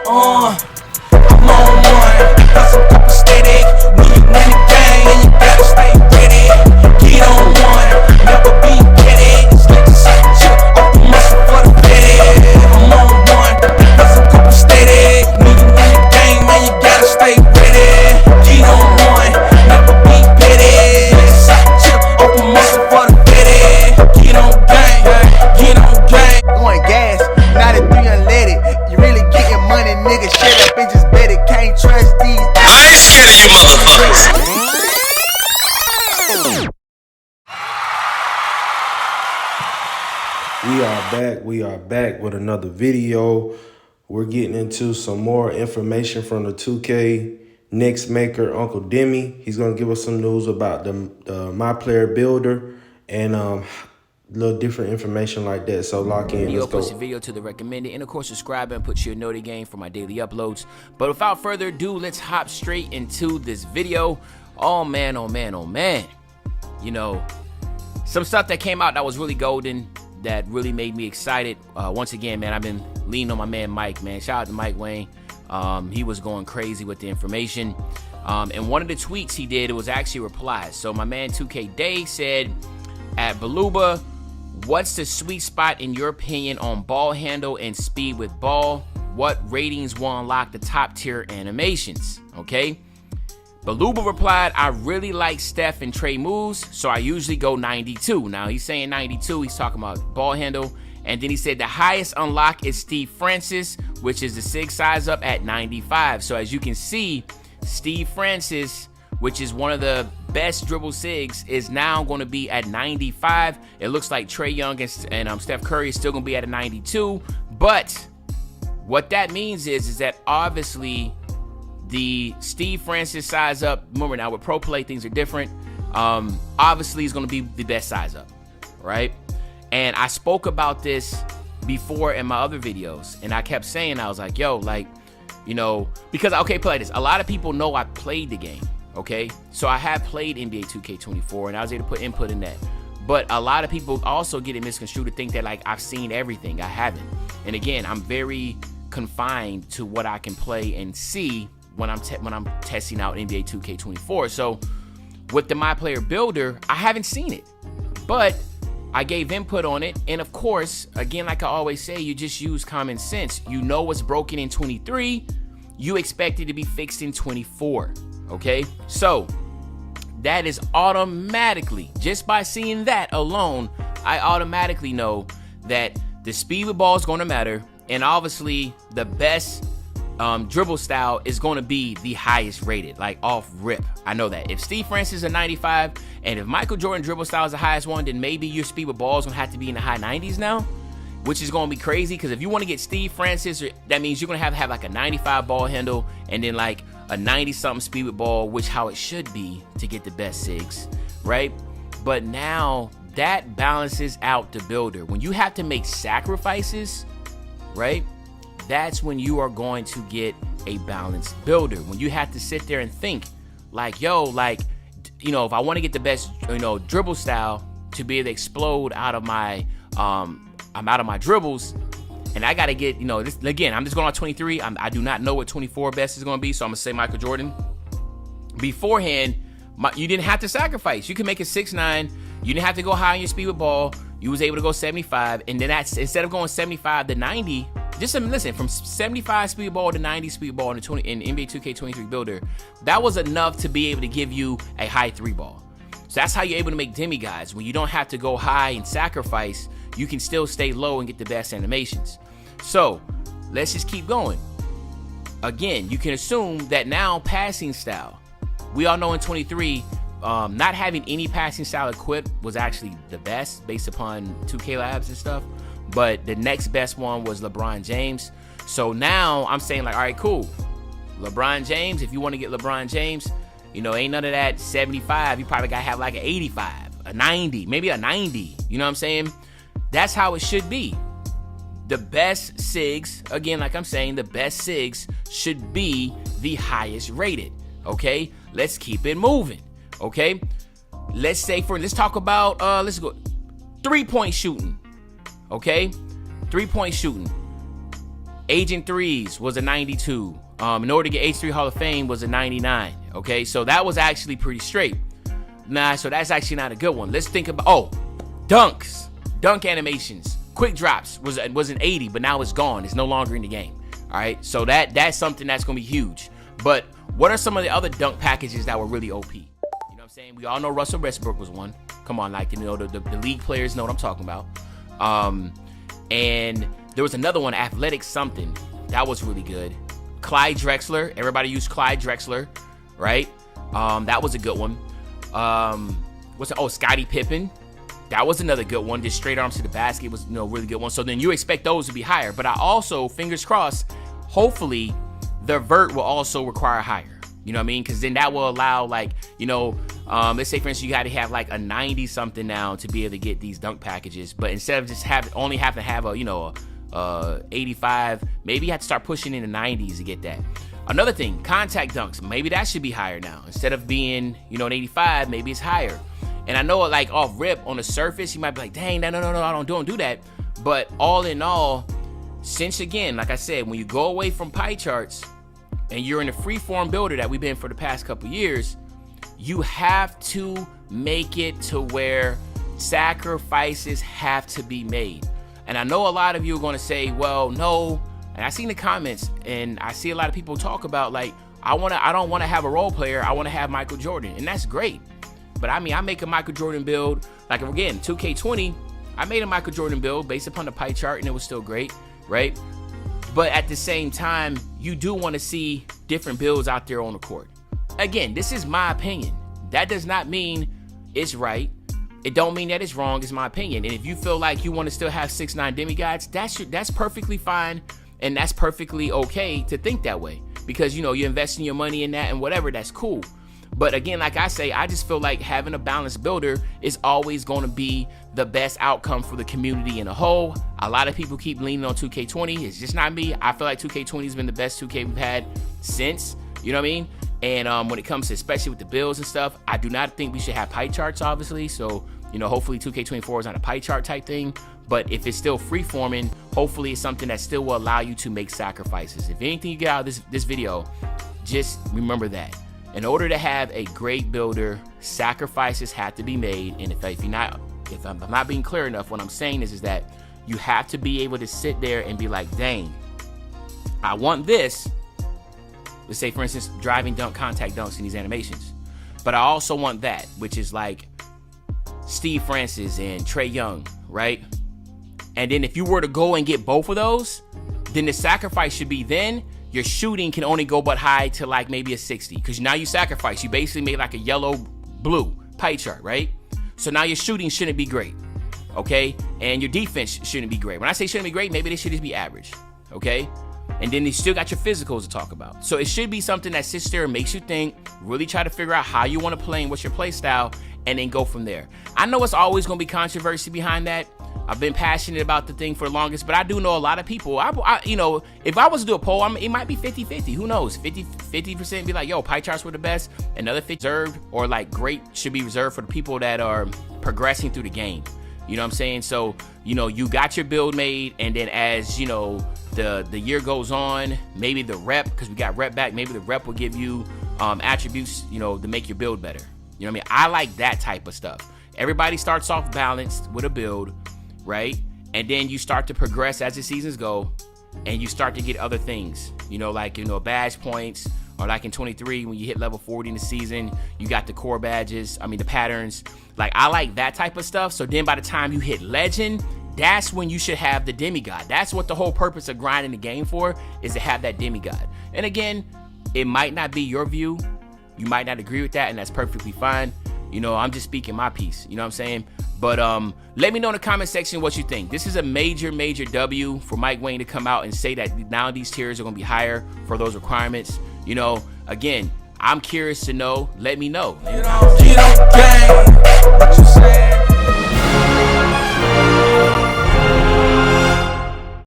I'm on one, got some couple steady. When you in the game, you gotta stay ready. Get on one, never be petty. Slick to suck chip off the muscle for the petty. I'm on one, got some couple steady. When you in the game, man, you gotta stay ready. Get on one, never be petty. Slick to suck chip off the muscle for the petty. Get on gang, get on gang. Going gas, 93 unleaded. You really getting money, nigga. Shut up and just bet it. Can't trust these. I ain't scared of you motherfuckers. We are back with another video. We're getting into some more information from the 2K next maker, Uncle Demi. He's going to give us some news about the Myplayer builder and little different information like that. So lock in. Let's go. Post a video to the recommended, and of course subscribe and put your noti game for my daily uploads. But without further ado, let's hop straight into this video. Oh man, oh man, oh man. You know, some stuff that came out that was really golden, that really made me excited. Once again, man, I've been leaning on my man Mike, man. Shout out to Mike Wayne. He was going crazy with the information. And one of the tweets he did, it was actually replies. So my man 2K Day said, at Baluba, what's the sweet spot in your opinion on ball handle and speed with ball? What ratings will unlock the top tier animations? Okay. Baluba replied, I really like Steph and Trey moves, so I usually go 92. Now he's saying 92, he's talking about ball handle. And then he said the highest unlock is Steve Francis, which is the SIG size up at 95. So as you can see, Steve Francis, which is one of the best dribble SIGs, is now going to be at 95. It looks like Trae Young and Steph Curry is still going to be at a 92. But what that means is that obviously the Steve Francis size up, remember now with Pro Play, things are different. Obviously, is going to be the best size up, right? And I spoke about this before in my other videos, and I kept saying, I was like, yo, like, you know, because, okay, play this. A lot of people know I played the game, okay? So I have played NBA 2K24, and I was able to put input in that. But a lot of people also get it misconstrued to think that, like, I've seen everything. I haven't. And again, I'm very confined to what I can play and see when I'm testing out NBA 2K24. So with the Myplayer builder, I haven't seen it, but I gave input on it. And of course, again, like I always say, you just use common sense. You know what's broken in 23, you expect it to be fixed in 24, okay? So that is automatically, just by seeing that alone, I automatically know that the speed with ball is going to matter, and obviously the best dribble style is going to be the highest rated, like off rip. I know that. If Steve Francis is a 95, and if Michael Jordan dribble style is the highest one, then maybe your speed with ball is going to have to be in the high 90s now, which is going to be crazy, because if you want to get Steve Francis, that means you're going to have like a 95 ball handle and then like a 90-something speed with ball, which how it should be to get the best SIGs, right? But now that balances out the builder. When you have to make sacrifices, right? That's when you are going to get a balanced builder. When you have to sit there and think like, yo, like, you know, if I want to get the best, you know, dribble style to be able to explode out of my, I'm out of my dribbles, and I got to get, you know, this again, I'm just going on 23. I do not know what 24 best is going to be. So I'm going to say Michael Jordan. Beforehand, you didn't have to sacrifice. You can make it 6'9". You didn't have to go high on your speed with ball. You was able to go 75. And then that's, instead of going 75 to 90, just listen, from 75 speed ball to 90 speed ball in NBA 2K23 builder, that was enough to be able to give you a high 3 ball. So that's how you're able to make demi guys. When you don't have to go high and sacrifice, you can still stay low and get the best animations. So let's just keep going. Again, you can assume that now passing style. We all know in 23, not having any passing style equipped was actually the best based upon 2K Labs and stuff. But the next best one was LeBron James. So now I'm saying like, all right, cool. LeBron James, if you want to get LeBron James, you know, ain't none of that 75. You probably got to have like an 85, a 90, maybe a 90. You know what I'm saying? That's how it should be. The best SIGs, again, like I'm saying, the best SIGs should be the highest rated. Okay? Let's keep it moving. Okay? Let's talk about, let's go 3-point shooting. Okay, 3-point shooting. Agent 3s was a 92. In order to get H3 Hall of Fame was a 99. Okay, so that was actually pretty straight. Nah, so that's actually not a good one. Let's think about, dunks, dunk animations, quick drops was an 80, but now it's gone. It's no longer in the game. All right, so that's something that's gonna be huge. But what are some of the other dunk packages that were really OP? You know what I'm saying? We all know Russell Westbrook was one. Come on, like, you know, the league players know what I'm talking about. And there was another one, Athletic something, that was really good. Clyde Drexler, everybody used Clyde Drexler, right? That was a good one. Scottie Pippen, that was another good one. Just straight arms to the basket was, you know, really good one. So then you expect those to be higher. But I also, fingers crossed, hopefully the vert will also require higher. You know what I mean? Because then that will allow, like, you know, let's say for instance you got to have like a 90 something now to be able to get these dunk packages. But instead of just only have to have a, you know, 85, maybe you have to start pushing in the 90s to get that. Another thing, contact dunks, maybe that should be higher now. Instead of being, you know, an 85, maybe it's higher. And I know, like, off rip on the surface, you might be like, dang, no, I don't do that. But all in all, since again, like I said, when you go away from pie charts and you're in a freeform builder that we've been for the past couple years, you have to make it to where sacrifices have to be made. And I know a lot of you are going to say, well, no. And I seen the comments and I see a lot of people talk about, like, I don't want to have a role player. I want to have Michael Jordan. And that's great. But I mean, I make a Michael Jordan build. Like, again, 2K20, I made a Michael Jordan build based upon the pie chart and it was still great, right? But at the same time, you do want to see different builds out there on the court. Again, this is my opinion. That does not mean it's right. It don't mean that it's wrong. It's my opinion. And if you feel like you want to still have 6'9" demigods, that's perfectly fine. And that's perfectly okay to think that way. Because, you know, you're investing your money in that and whatever, that's cool. But again, like I say, I just feel like having a balanced builder is always going to be the best outcome for the community in a whole. A lot of people keep leaning on 2K20. It's just not me. I feel like 2K20 has been the best 2K we've had since, you know what I mean? And when it comes to, especially with the builds and stuff, I do not think we should have pie charts, obviously. So, you know, hopefully 2K24 is not a pie chart type thing. But if it's still free forming, hopefully it's something that still will allow you to make sacrifices. If anything you get out of this video, just remember that. In order to have a great builder, sacrifices have to be made. And if I'm not being clear enough, what I'm saying is that you have to be able to sit there and be like, dang, I want this. Let's say, for instance, driving dunk, contact dunks in these animations. But I also want that, which is like Steve Francis and Trae Young, right? And then if you were to go and get both of those, then the sacrifice should be then your shooting can only go but high to like maybe a 60. Because now you sacrifice. You basically made like a yellow-blue pie chart, right? So now your shooting shouldn't be great, okay? And your defense shouldn't be great. When I say shouldn't be great, maybe they should just be average, okay? And then you still got your physicals to talk about. So it should be something that sits there and makes you think, really try to figure out how you want to play and what's your play style, and then go from there. I know it's always going to be controversy behind that. I've been passionate about the thing for the longest, but I do know a lot of people. You know, if I was to do a poll, it might be 50-50. Who knows? 50% be like, yo, pie charts were the best. Another 50 reserved or like great should be reserved for the people that are progressing through the game. You know what I'm saying? So, you know, you got your build made, and then as, you know, the year goes on, maybe the rep, because we got rep back, maybe the rep will give you attributes, you know, to make your build better. You know what I mean? I like that type of stuff. Everybody starts off balanced with a build, right? And then you start to progress as the seasons go, and you start to get other things, you know, like, you know, badge points, or like in 23, when you hit level 40 in the season, you got the core badges, the patterns. Like, I like that type of stuff. So then by the time you hit legend, that's when you should have the demigod. That's what the whole purpose of grinding the game for, is to have that demigod. And again, it might not be your view. You might not agree with that, and that's perfectly fine. You know, I'm just speaking my piece, you know what I'm saying? But let me know in the comment section what you think. This is a major W for Mike Wayne to come out and say that now these tiers are gonna be higher for those requirements. You know, again, I'm curious to know. Let me know. Get on game, what you saying?